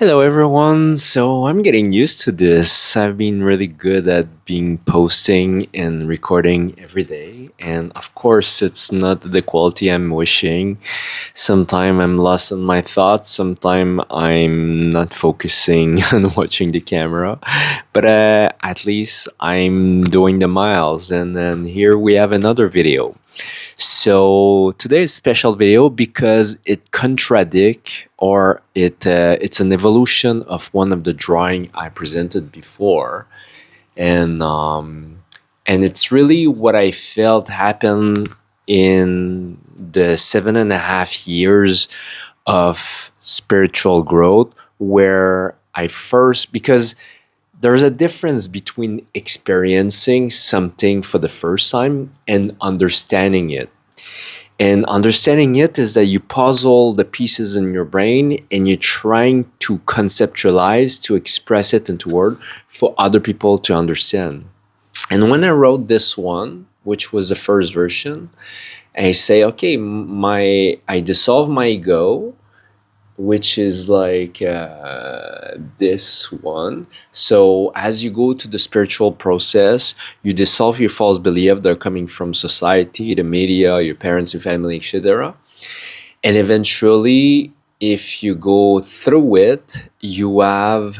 Hello, everyone. So I'm getting used to this. I've been really good at being posting and recording every day. And of course, it's not the quality I'm wishing. Sometimes I'm lost in my thoughts. Sometimes I'm not focusing on watching the camera. But at least I'm doing the miles. And then here we have another video. So today's special video because it contradict or it's an evolution of one of the drawing I presented before, and it's really what I felt happened in the 7.5 years of spiritual growth, where I first because there's a difference between experiencing something for the first time and understanding it. And understanding it is that you puzzle the pieces in your brain and you're trying to conceptualize, to express it into word for other people to understand. And when I wrote this one, which was the first version, I say, okay, I dissolve my ego, which is like this one. So as you go to the spiritual process, you dissolve your false beliefs that are coming from society, the media, your parents, your family, etc. And eventually, if you go through it, you have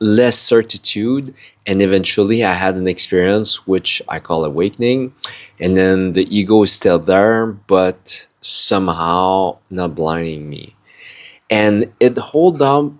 less certitude. And eventually, I had an experience which I call awakening. And then the ego is still there, but somehow not blinding me, and it hold up.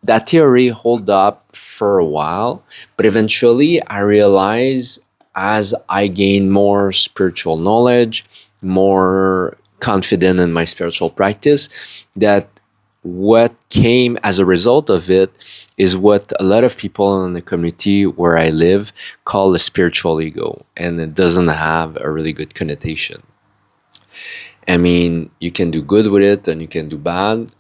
That theory hold up for a while, but eventually I realized, as I gain more spiritual knowledge, more confident in my spiritual practice, that what came as a result of it is what a lot of people in the community where I live call the spiritual ego, and it doesn't have a really good connotation. I mean, you can do good with it and you can do bad.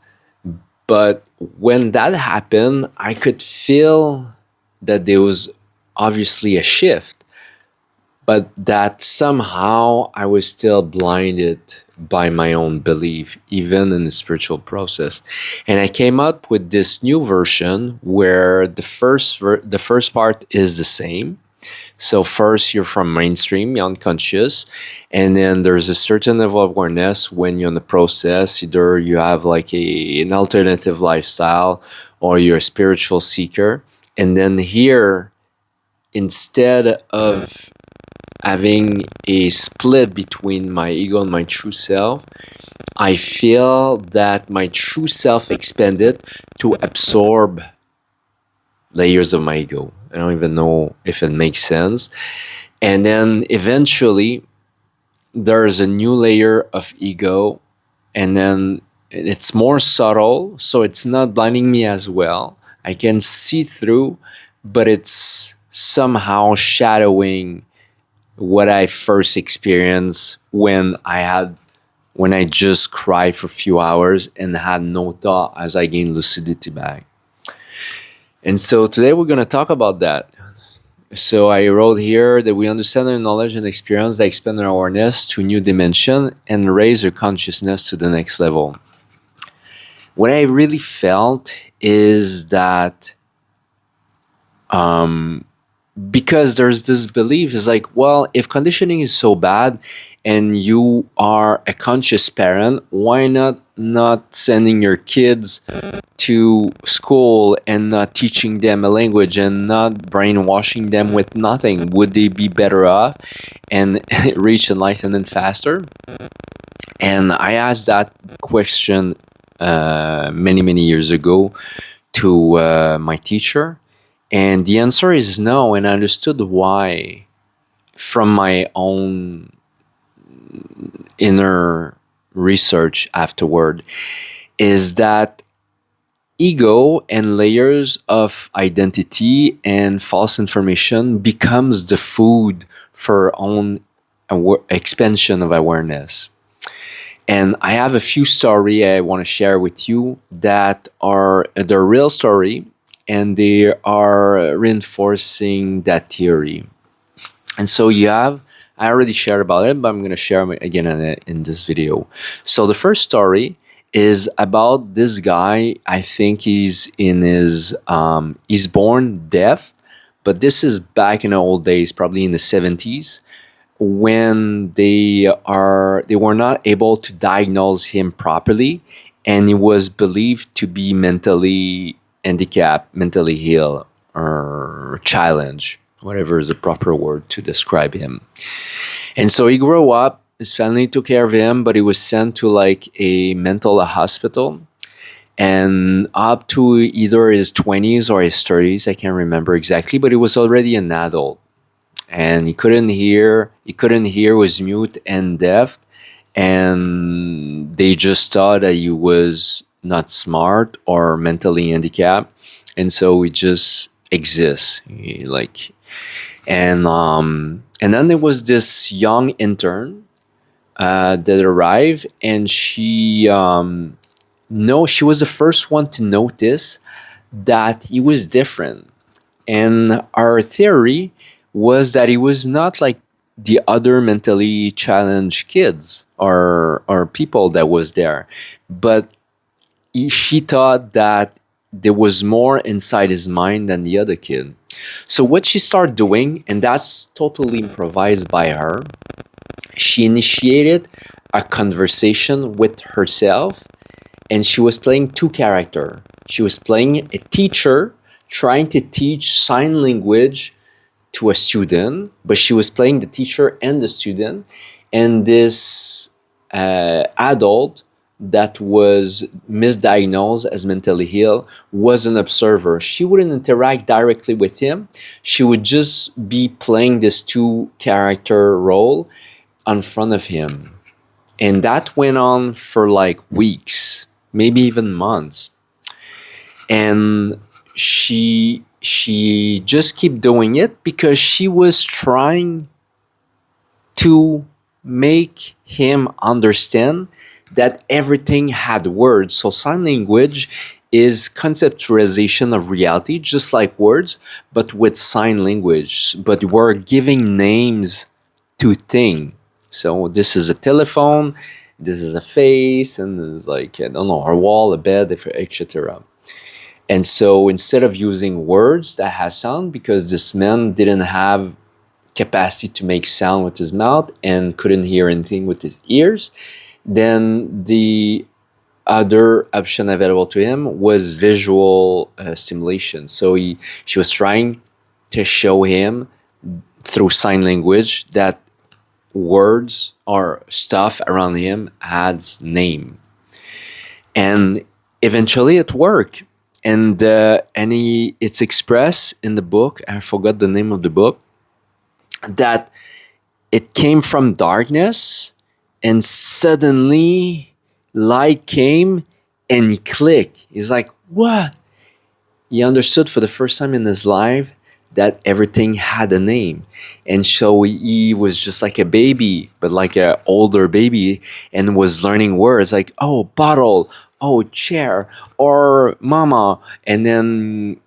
But when that happened, I could feel that there was obviously a shift, but that somehow I was still blinded by my own belief, even in the spiritual process. And I came up with this new version where the first part is the same. So first, you're from mainstream, you're unconscious, and then there's a certain level of awareness when you're in the process. Either you have like an alternative lifestyle, or you're a spiritual seeker. And then here, instead of having a split between my ego and my true self, I feel that my true self expanded to absorb layers of my ego. I don't even know if it makes sense. And then eventually there's a new layer of ego, and then it's more subtle, so it's not blinding me as well. I can see through, but it's somehow shadowing what I first experienced when I just cried for a few hours and had no thought as I gained lucidity back. And so today we're going to talk about that. So I wrote here that we understand our knowledge and experience that expand our awareness to a new dimension and raise our consciousness to the next level. What I really felt is that because there's this belief is like, well, if conditioning is so bad and you are a conscious parent, why not sending your kids to school and not teaching them a language and not brainwashing them with nothing? Would they be better off and reach enlightenment faster? And I asked that question many years ago to my teacher, and the answer is no. And I understood why from my own inner research afterward, is that ego and layers of identity and false information becomes the food for our own expansion of awareness. And I have a few stories I want to share with you that are the real story, and they are reinforcing that theory. And so I already shared about it, but I'm going to share them again in this video. So the first story is about this guy. I think he's in his he's born deaf, but this is back in the old days, probably in the 70s, when they were not able to diagnose him properly, and he was believed to be mentally handicapped, mentally ill, or challenged, whatever is the proper word to describe him. And so he grew up, his family took care of him, but he was sent to like a mental hospital. And up to either his 20s or his 30s, I can't remember exactly, but he was already an adult. And he couldn't hear, was mute and deaf. And they just thought that he was not smart or mentally handicapped. And so he just exists. And then there was this young intern that arrived, and she was the first one to notice that he was different. And our theory was that he was not like the other mentally challenged kids or people that was there, but she thought that there was more inside his mind than the other kid. So what she started doing, and that's totally improvised by her, she initiated a conversation with herself, and she was playing two characters. She was playing a teacher trying to teach sign language to a student, but she was playing the teacher and the student, and this adult that was misdiagnosed as mentally ill was an observer. She wouldn't interact directly with him. She would just be playing this two character role in front of him. And that went on for like weeks, maybe even months. And she just kept doing it because she was trying to make him understand that everything had words. So sign language is conceptualization of reality, just like words, but with sign language. But we're giving names to things. So this is a telephone, this is a face, and there's like, I don't know, a wall, a bed, etc. And so instead of using words that has sound, because this man didn't have capacity to make sound with his mouth and couldn't hear anything with his ears, then the other option available to him was visual stimulation. So she was trying to show him through sign language that words or stuff around him adds name. And eventually it worked. It's expressed in the book, I forgot the name of the book, that it came from darkness, and suddenly light came, and he clicked. He's like, what? He understood for the first time in his life that everything had a name. And so he was just like a baby, but like an older baby, and was learning words like, oh, bottle, oh, chair, or mama. And then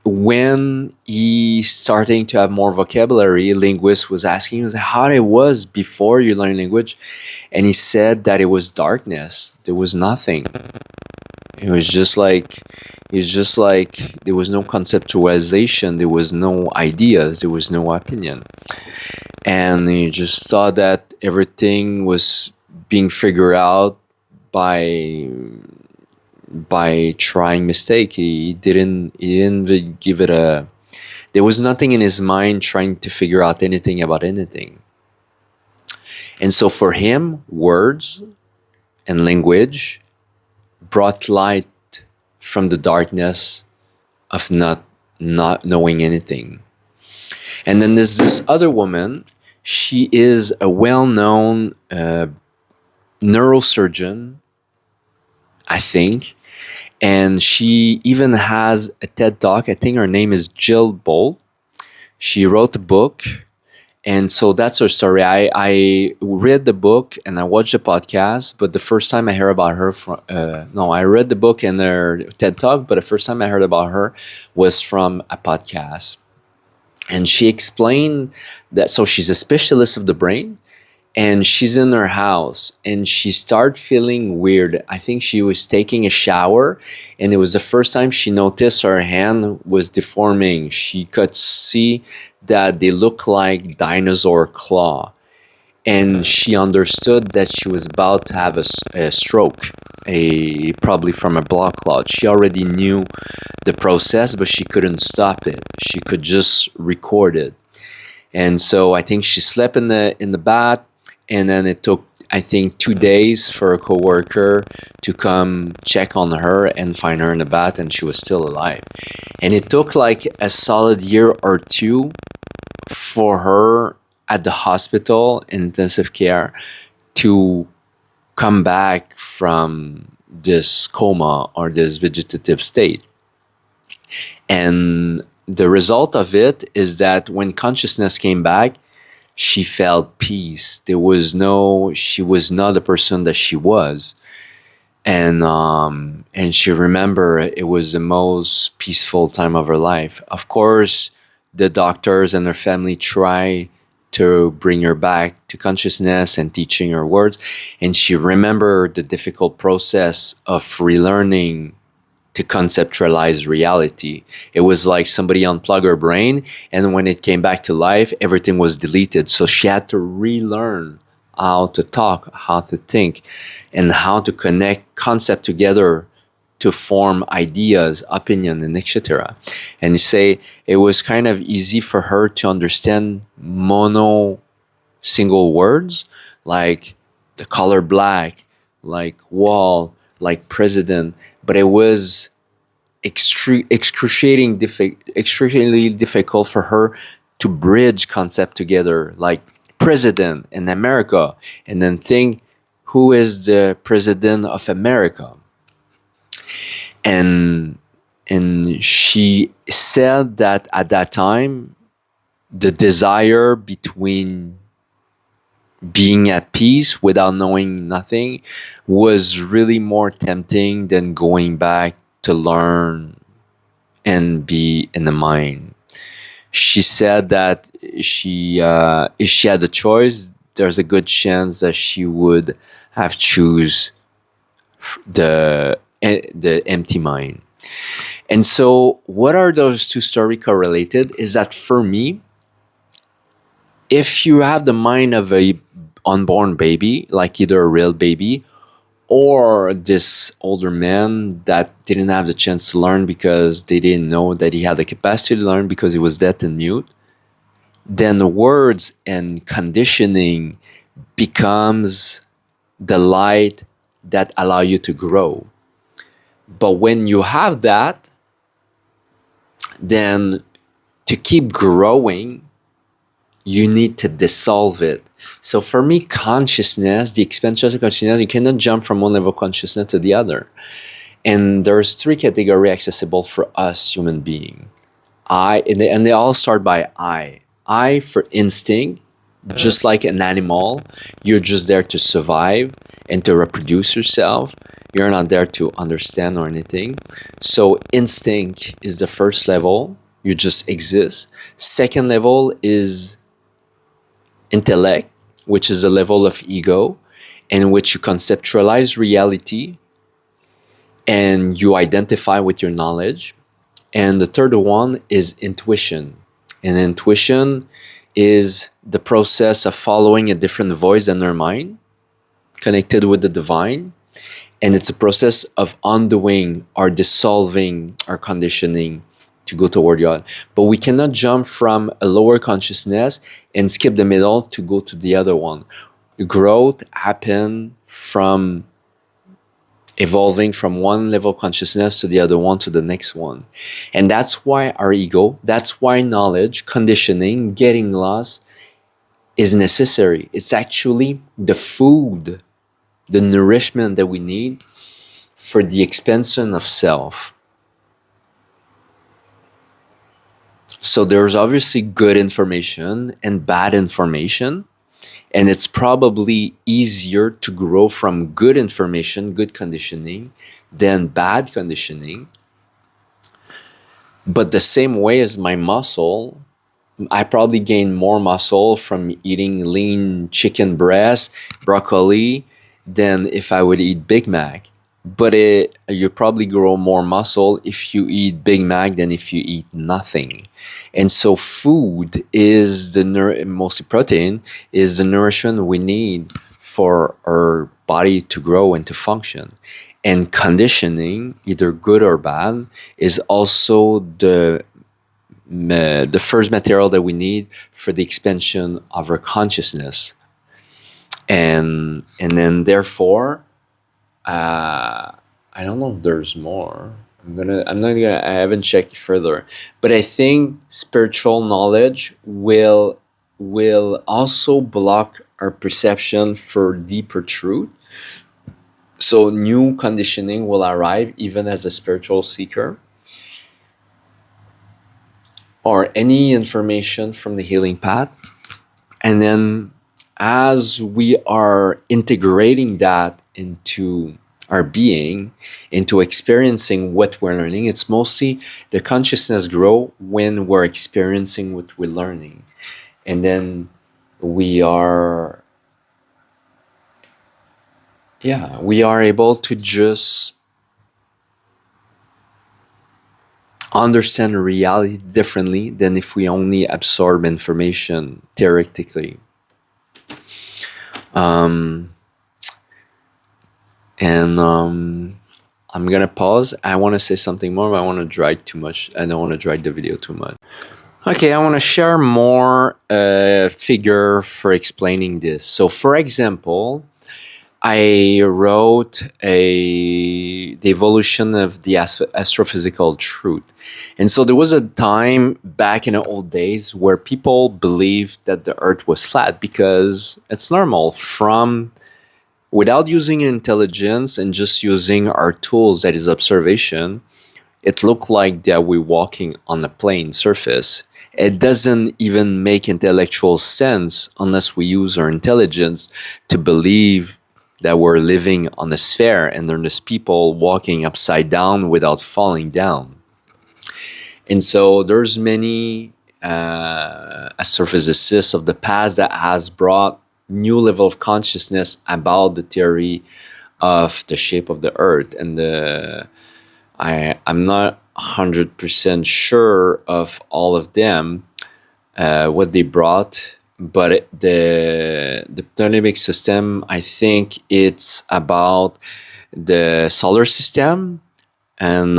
when he starting to have more vocabulary, linguist was asking him how it was before you learn language. And he said that it was darkness. There was nothing. It was just like there was no conceptualization, there was no ideas, there was no opinion. And he just saw that everything was being figured out by trying mistake. He didn't really give it a, there was nothing in his mind trying to figure out anything about anything. And so for him, words and language brought light from the darkness of not knowing anything. And then there's this other woman. She is a well-known neurosurgeon, I think, and she even has a TED Talk. I think her name is Jill Bolt. She wrote a book, and so that's her story. I read the book and I watched the podcast, but the first time I heard about her I read the book and her TED Talk, but the first time I heard about her was from a podcast. And she explained that, so she's a specialist of the brain, and she's in her house and she started feeling weird. I think she was taking a shower, and it was the first time she noticed her hand was deforming. She could see that they look like dinosaur claw, and she understood that she was about to have a stroke, a probably from a blood clot. She already knew the process, but she couldn't stop it. She could just record it. And so I think she slept in the bath, and then it took, I think, 2 days for a coworker to come check on her and find her in the bath, and she was still alive. And it took like a solid year or two for her at the hospital in intensive care to come back from this coma or this vegetative state. And the result of it is that when consciousness came back, she felt peace. There was no, she was not the person that she was. And she remembered it was the most peaceful time of her life. Of course, the doctors and her family try to bring her back to consciousness and teaching her words, and she remembered the difficult process of relearning to conceptualize reality. It was like somebody unplugged her brain, and when it came back to life, everything was deleted. So she had to relearn how to talk, how to think, and how to connect concept together to form ideas, opinion, and etc. And you say it was kind of easy for her to understand mono single words like the color black, like wall, like president, but it was excruciatingly difficult for her to bridge concept together, like president in America, and then think who is the president of America. And she said that at that time, the desire between being at peace without knowing nothing was really more tempting than going back to learn and be in the mind. She said that if she had the choice, there's a good chance that she would have choose the empty mind. And so, what are those two stories correlated? Is that for me, if you have the mind of a unborn baby, like either a real baby or this older man that didn't have the chance to learn because they didn't know that he had the capacity to learn because he was deaf and mute, then the words and conditioning becomes the light that allow you to grow. But when you have that, then to keep growing, you need to dissolve it. So for me, consciousness, the expansion of consciousness, you cannot jump from one level of consciousness to the other. And there's three categories accessible for us human beings. And they all start by I. I for instinct, just like an animal, you're just there to survive and to reproduce yourself. You're not there to understand or anything. So instinct is the first level. You just exist. Second level is intellect, which is a level of ego in which you conceptualize reality and you identify with your knowledge. And the third one is intuition. And intuition is the process of following a different voice than our mind, connected with the divine. And it's a process of undoing or dissolving our conditioning to go toward God. But we cannot jump from a lower consciousness and skip the middle to go to the other one. Growth happens from evolving from one level of consciousness to the other one to the next one. And that's why our ego, that's why knowledge, conditioning, getting lost is necessary. It's actually the food, the nourishment that we need for the expansion of self. So there's obviously good information and bad information. And it's probably easier to grow from good information, good conditioning, than bad conditioning. But the same way as my muscle I probably gain more muscle from eating lean chicken breast, broccoli, than if I would eat Big Mac. But you probably grow more muscle if you eat Big Mac than if you eat nothing. And so food is mostly protein, is the nourishment we need for our body to grow and to function. And conditioning, either good or bad, is also the first material that we need for the expansion of our consciousness. And then therefore, I don't know if there's more. I haven't checked further, but I think spiritual knowledge will also block our perception for deeper truth. So new conditioning will arrive even as a spiritual seeker, or any information from the healing path. And then as we are integrating that into our being, into experiencing what we're learning, it's mostly the consciousness grow when we're experiencing what we're learning. And then we are, we are able to just understand reality differently than if we only absorb information theoretically. I'm gonna pause. I want to say something more, but I want to drag too much. I don't want to drag the video too much. Okay, I want to share more figure for explaining this. So, for example, I wrote the evolution of the astrophysical truth. And so there was a time back in the old days where people believed that the earth was flat because it's normal from without using intelligence and just using our tools, that is observation. It looked like that we're walking on a plane surface. It doesn't even make intellectual sense unless we use our intelligence to believe that we're living on a sphere and there's people walking upside down without falling down. And so there's many astrophysicists of the past that has brought new level of consciousness about the theory of the shape of the earth. And I'm not 100% sure of all of them, what they brought, but the Ptolemaic system, I think it's about the solar system, and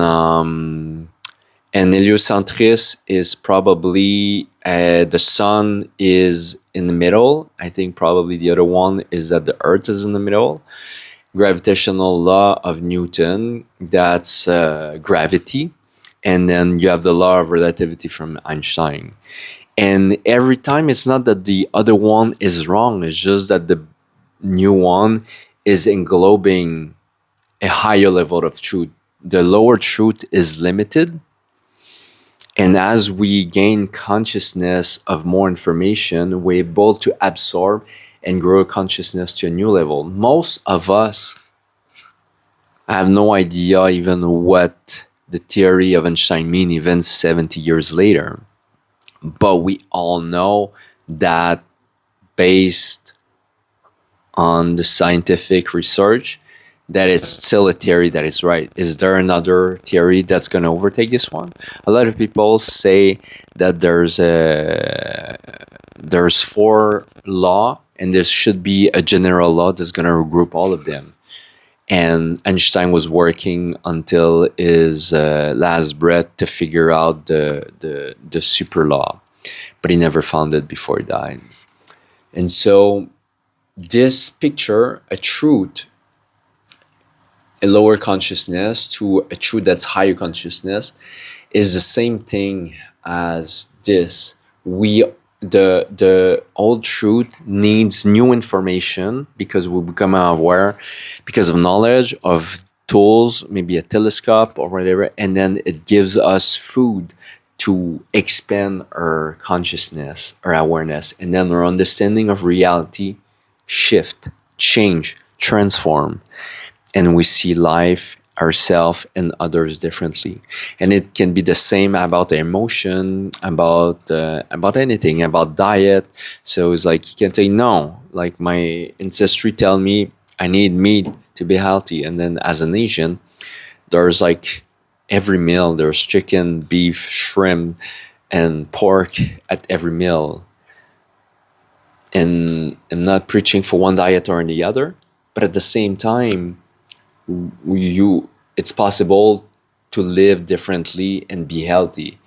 heliocentris is probably the sun is in the middle. I think probably the other one is that the earth is in the middle. Gravitational law of Newton, that's gravity. And then you have the law of relativity from Einstein. And every time it's not that the other one is wrong, it's just that the new one is englobing a higher level of truth. The lower truth is limited. And as we gain consciousness of more information, we're able to absorb and grow consciousness to a new level. Most of us have no idea even what the theory of Einstein means even 70 years later. But we all know that based on the scientific research, that is still a theory that is right. Is there another theory that's going to overtake this one? A lot of people say that there's 4 law, and there should be a general law that's going to group all of them. And Einstein was working until his last breath to figure out the super law, but he never found it before he died. And so this picture, a truth, a lower consciousness to a truth that's higher consciousness, is the same thing as this. The old truth needs new information because we become aware because of knowledge, of tools, maybe a telescope or whatever, and then it gives us food to expand our consciousness, our awareness, and then our understanding of reality shift, change, transform, and we see life ourselves and others differently. And it can be the same about the emotion, about anything, about diet. So it's like you can say no. Like my ancestry tell me I need meat to be healthy, and then as an Asian, there's like every meal there's chicken, beef, shrimp, and pork at every meal. And I'm not preaching for one diet or the other, but at the same time, you it's possible to live differently and be healthy.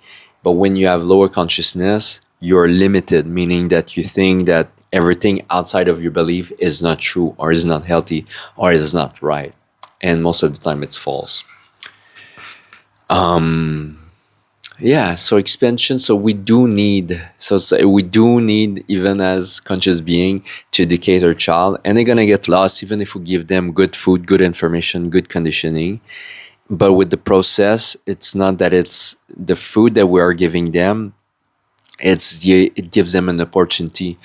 But when you have lower consciousness, you're limited, meaning that you think that everything outside of your belief is not true or is not healthy or is not right. And most of the time it's false. Yeah, so expansion. So we do need, even as conscious being, to educate our child, and they're gonna get lost even if we give them good food, good information, good conditioning. But with the process, it's not that it's the food that we are giving them. It gives them an opportunity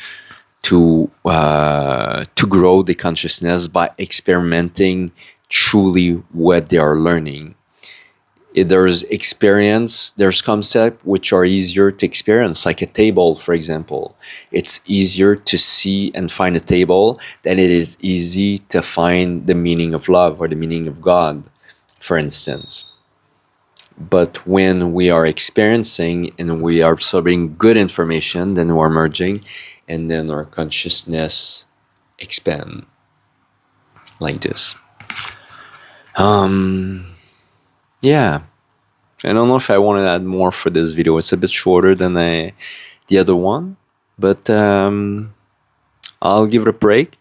to grow the consciousness by experimenting truly what they are learning. There's experience, there's concept which are easier to experience, like a table, for example. It's easier to see and find a table than it is easy to find the meaning of love or the meaning of God, for instance. But when we are experiencing and we are absorbing good information, then we're merging, and then our consciousness expand like this. Yeah. I don't know if I want to add more for this video. It's a bit shorter than the other one, but I'll give it a break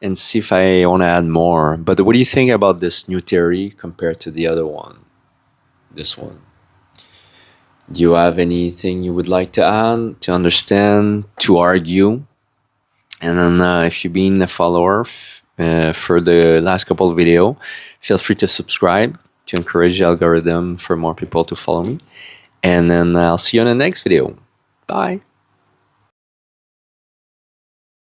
and see if I want to add more. But what do you think about this new theory compared to the other one? This one. Do you have anything you would like to add, to understand, to argue? And then if you've been a follower for the last couple of videos, feel free to subscribe to encourage the algorithm for more people to follow me. And then I'll see you on the next video. Bye.